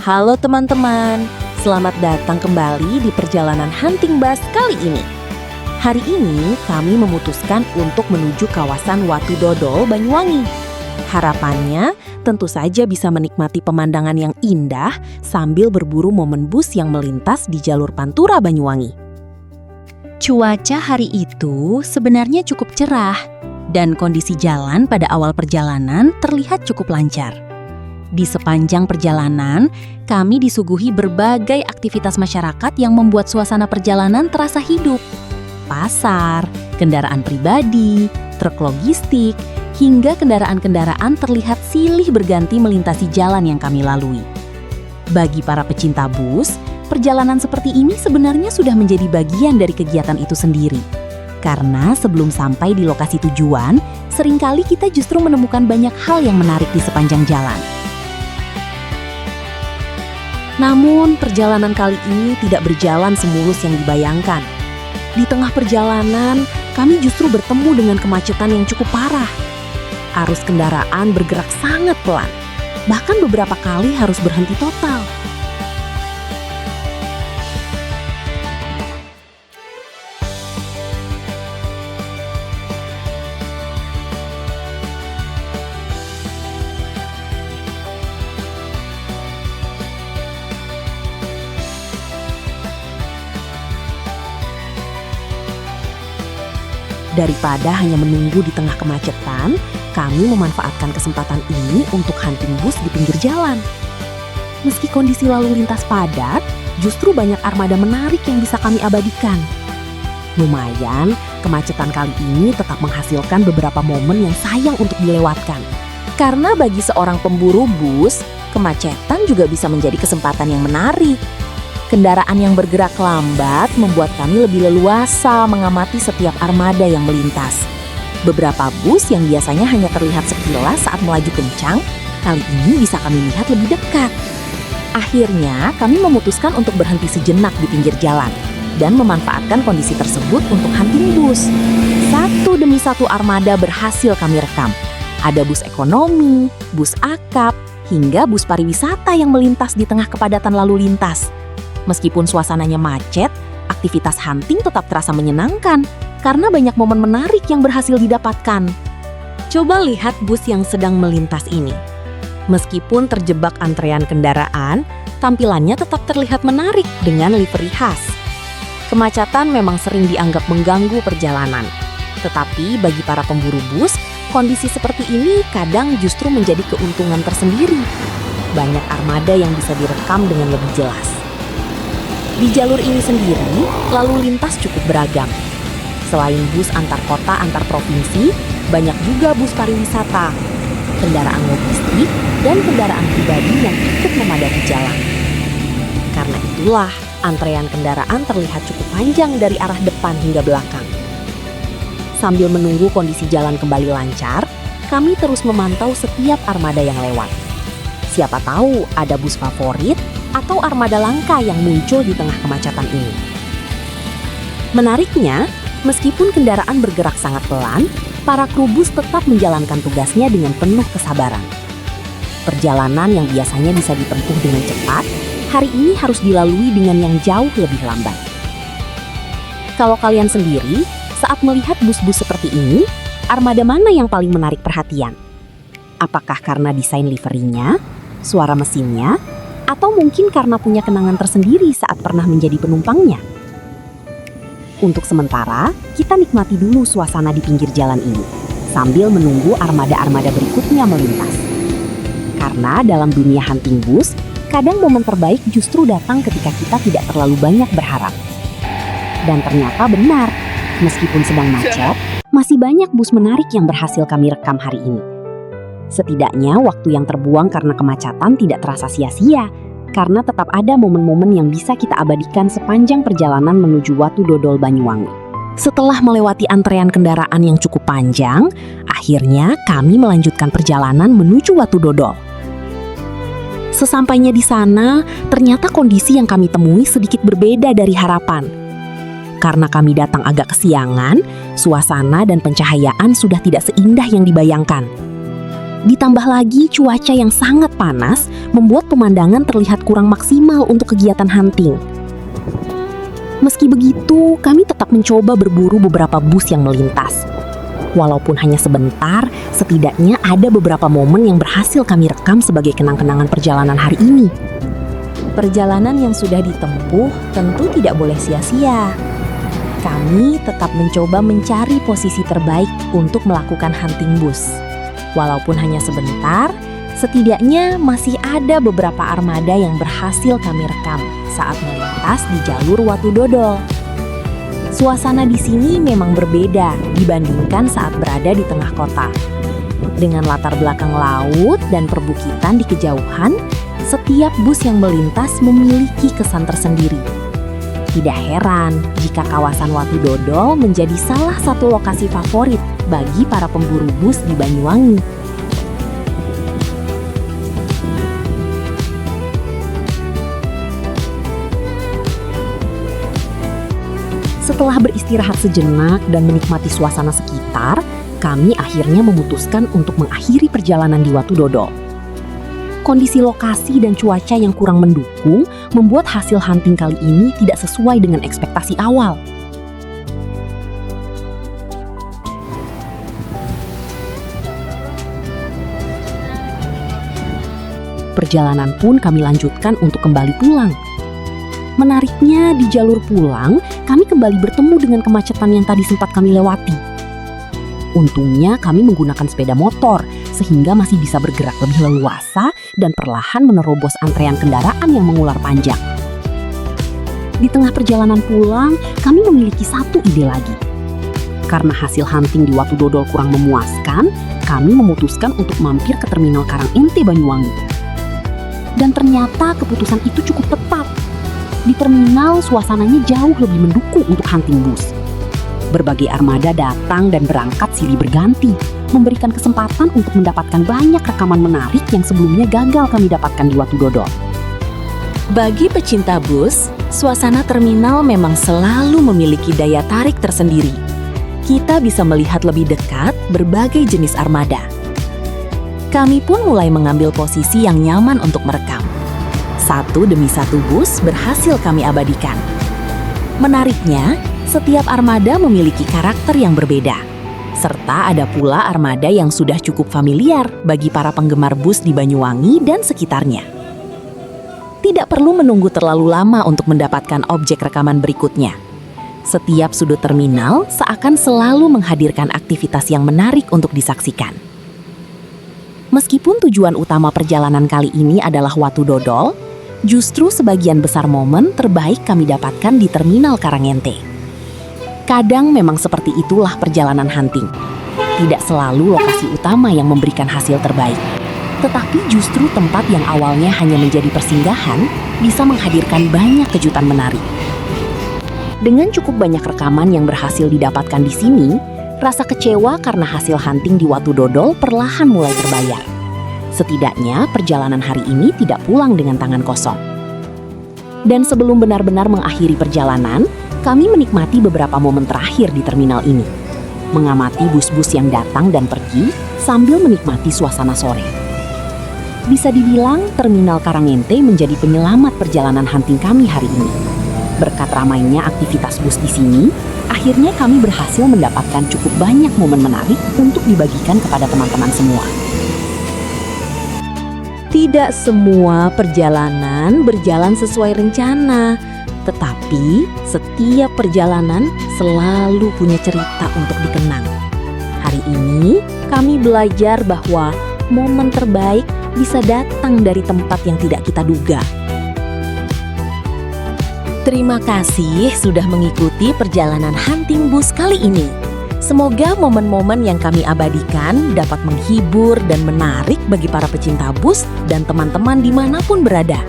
Halo teman-teman, selamat datang kembali di perjalanan hunting bus kali ini. Hari ini kami memutuskan untuk menuju kawasan Watu Dodol, Banyuwangi. Harapannya tentu saja bisa menikmati pemandangan yang indah sambil berburu momen bus yang melintas di jalur Pantura Banyuwangi. Cuaca hari itu sebenarnya cukup cerah dan kondisi jalan pada awal perjalanan terlihat cukup lancar. Di sepanjang perjalanan, kami disuguhi berbagai aktivitas masyarakat yang membuat suasana perjalanan terasa hidup. Pasar, kendaraan pribadi, truk logistik, hingga kendaraan-kendaraan terlihat silih berganti melintasi jalan yang kami lalui. Bagi para pecinta bus, perjalanan seperti ini sebenarnya sudah menjadi bagian dari kegiatan itu sendiri. Karena sebelum sampai di lokasi tujuan, seringkali kita justru menemukan banyak hal yang menarik di sepanjang jalan. Namun, perjalanan kali ini tidak berjalan semulus yang dibayangkan. Di tengah perjalanan, kami justru bertemu dengan kemacetan yang cukup parah. Arus kendaraan bergerak sangat pelan, bahkan beberapa kali harus berhenti total. Daripada hanya menunggu di tengah kemacetan, kami memanfaatkan kesempatan ini untuk hunting bus di pinggir jalan. Meski kondisi lalu lintas padat, justru banyak armada menarik yang bisa kami abadikan. Lumayan, kemacetan kali ini tetap menghasilkan beberapa momen yang sayang untuk dilewatkan. Karena bagi seorang pemburu bus, kemacetan juga bisa menjadi kesempatan yang menarik. Kendaraan yang bergerak lambat membuat kami lebih leluasa mengamati setiap armada yang melintas. Beberapa bus yang biasanya hanya terlihat sekilas saat melaju kencang, kali ini bisa kami lihat lebih dekat. Akhirnya, kami memutuskan untuk berhenti sejenak di pinggir jalan dan memanfaatkan kondisi tersebut untuk hunting bus. Satu demi satu armada berhasil kami rekam. Ada bus ekonomi, bus akap, hingga bus pariwisata yang melintas di tengah kepadatan lalu lintas. Meskipun suasananya macet, aktivitas hunting tetap terasa menyenangkan karena banyak momen menarik yang berhasil didapatkan. Coba lihat bus yang sedang melintas ini. Meskipun terjebak antrean kendaraan, tampilannya tetap terlihat menarik dengan livery khas. Kemacetan memang sering dianggap mengganggu perjalanan. Tetapi bagi para pemburu bus, kondisi seperti ini kadang justru menjadi keuntungan tersendiri. Banyak armada yang bisa direkam dengan lebih jelas. Di jalur ini sendiri, lalu lintas cukup beragam. Selain bus antar kota antar provinsi, banyak juga bus pariwisata, kendaraan logistik, dan kendaraan pribadi yang ikut memadati jalan. Karena itulah, antrean kendaraan terlihat cukup panjang dari arah depan hingga belakang. Sambil menunggu kondisi jalan kembali lancar, kami terus memantau setiap armada yang lewat. Siapa tahu ada bus favorit atau armada langka yang muncul di tengah kemacetan ini. Menariknya, meskipun kendaraan bergerak sangat pelan, para kru bus tetap menjalankan tugasnya dengan penuh kesabaran. Perjalanan yang biasanya bisa ditempuh dengan cepat, hari ini harus dilalui dengan yang jauh lebih lambat. Kalau kalian sendiri, saat melihat bus-bus seperti ini, armada mana yang paling menarik perhatian? Apakah karena desain liverinya, suara mesinnya, atau mungkin karena punya kenangan tersendiri saat pernah menjadi penumpangnya? Untuk sementara, kita nikmati dulu suasana di pinggir jalan ini, sambil menunggu armada-armada berikutnya melintas. Karena dalam dunia hunting bus, kadang momen terbaik justru datang ketika kita tidak terlalu banyak berharap. Dan ternyata benar, meskipun sedang macet, masih banyak bus menarik yang berhasil kami rekam hari ini. Setidaknya waktu yang terbuang karena kemacetan tidak terasa sia-sia, karena tetap ada momen-momen yang bisa kita abadikan sepanjang perjalanan menuju Watu Dodol Banyuwangi. Setelah melewati antrean kendaraan yang cukup panjang, akhirnya kami melanjutkan perjalanan menuju Watu Dodol. Sesampainya di sana, ternyata kondisi yang kami temui sedikit berbeda dari harapan. Karena kami datang agak kesiangan, suasana dan pencahayaan sudah tidak seindah yang dibayangkan. Ditambah lagi cuaca yang sangat panas membuat pemandangan terlihat kurang maksimal untuk kegiatan hunting. Meski begitu, kami tetap mencoba berburu beberapa bus yang melintas. Walaupun hanya sebentar, setidaknya ada beberapa momen yang berhasil kami rekam sebagai kenang-kenangan perjalanan hari ini. Perjalanan yang sudah ditempuh tentu tidak boleh sia-sia. Kami tetap mencoba mencari posisi terbaik untuk melakukan hunting bus. Walaupun hanya sebentar, setidaknya masih ada beberapa armada yang berhasil kami rekam saat melintas di jalur Watu Dodol. Suasana di sini memang berbeda dibandingkan saat berada di tengah kota. Dengan latar belakang laut dan perbukitan di kejauhan, setiap bus yang melintas memiliki kesan tersendiri. Tidak heran jika kawasan Watu Dodol menjadi salah satu lokasi favorit bagi para pemburu bus di Banyuwangi. Setelah beristirahat sejenak dan menikmati suasana sekitar, kami akhirnya memutuskan untuk mengakhiri perjalanan di Watu Dodol. Kondisi lokasi dan cuaca yang kurang mendukung membuat hasil hunting kali ini tidak sesuai dengan ekspektasi awal. Perjalanan pun kami lanjutkan untuk kembali pulang. Menariknya, di jalur pulang, kami kembali bertemu dengan kemacetan yang tadi sempat kami lewati. Untungnya kami menggunakan sepeda motor, sehingga masih bisa bergerak lebih leluasa dan perlahan menerobos antrean kendaraan yang mengular panjang. Di tengah perjalanan pulang, kami memiliki satu ide lagi. Karena hasil hunting di Watu Dodol kurang memuaskan, kami memutuskan untuk mampir ke Terminal Karangente Banyuwangi. Dan ternyata keputusan itu cukup tepat. Di terminal, suasananya jauh lebih mendukung untuk hunting bus. Berbagai armada datang dan berangkat silih berganti, memberikan kesempatan untuk mendapatkan banyak rekaman menarik yang sebelumnya gagal kami dapatkan di Watu Dodol. Bagi pecinta bus, suasana terminal memang selalu memiliki daya tarik tersendiri. Kita bisa melihat lebih dekat berbagai jenis armada. Kami pun mulai mengambil posisi yang nyaman untuk merekam. Satu demi satu bus berhasil kami abadikan. Menariknya, setiap armada memiliki karakter yang berbeda. Serta ada pula armada yang sudah cukup familiar bagi para penggemar bus di Banyuwangi dan sekitarnya. Tidak perlu menunggu terlalu lama untuk mendapatkan objek rekaman berikutnya. Setiap sudut terminal seakan selalu menghadirkan aktivitas yang menarik untuk disaksikan. Meskipun tujuan utama perjalanan kali ini adalah Watu Dodol, justru sebagian besar momen terbaik kami dapatkan di Terminal Karangente. Kadang memang seperti itulah perjalanan hunting. Tidak selalu lokasi utama yang memberikan hasil terbaik. Tetapi justru tempat yang awalnya hanya menjadi persinggahan bisa menghadirkan banyak kejutan menarik. Dengan cukup banyak rekaman yang berhasil didapatkan di sini, rasa kecewa karena hasil hunting di Watu Dodol perlahan mulai terbayar. Setidaknya perjalanan hari ini tidak pulang dengan tangan kosong. Dan sebelum benar-benar mengakhiri perjalanan, kami menikmati beberapa momen terakhir di terminal ini. Mengamati bus-bus yang datang dan pergi sambil menikmati suasana sore. Bisa dibilang Terminal Karangente menjadi penyelamat perjalanan hunting kami hari ini. Berkat ramainya aktivitas bus di sini, akhirnya kami berhasil mendapatkan cukup banyak momen menarik untuk dibagikan kepada teman-teman semua. Tidak semua perjalanan berjalan sesuai rencana, tetapi setiap perjalanan selalu punya cerita untuk dikenang. Hari ini, kami belajar bahwa momen terbaik bisa datang dari tempat yang tidak kita duga. Terima kasih sudah mengikuti perjalanan hunting bus kali ini. Semoga momen-momen yang kami abadikan dapat menghibur dan menarik bagi para pecinta bus dan teman-teman dimanapun berada.